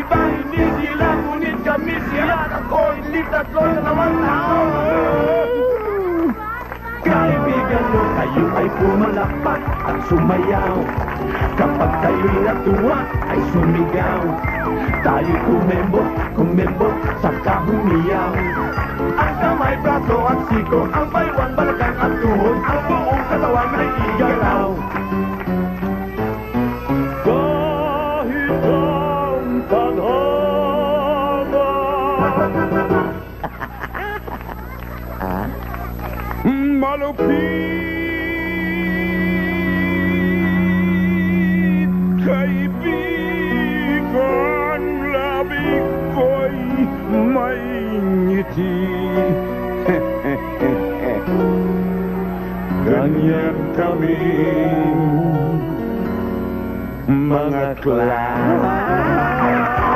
iba hindi sila, ngunit kami sila. Ako'y hindi tatlo na naman tao. Kaibigan mo, kayo ay pumalakpak at sumayaw. Kapag kayo'y natuwa, ay sumigaw. Tayo'y kumembot, saka humiyaw. Ang kamay, braso at siko, ang baywan, balakang at tuhod, ang buong katawan ay igalaw. Kahit ang tadhana malupit, kaibigan, labig ko'y may ngiti. Ganyan kami, mga clown.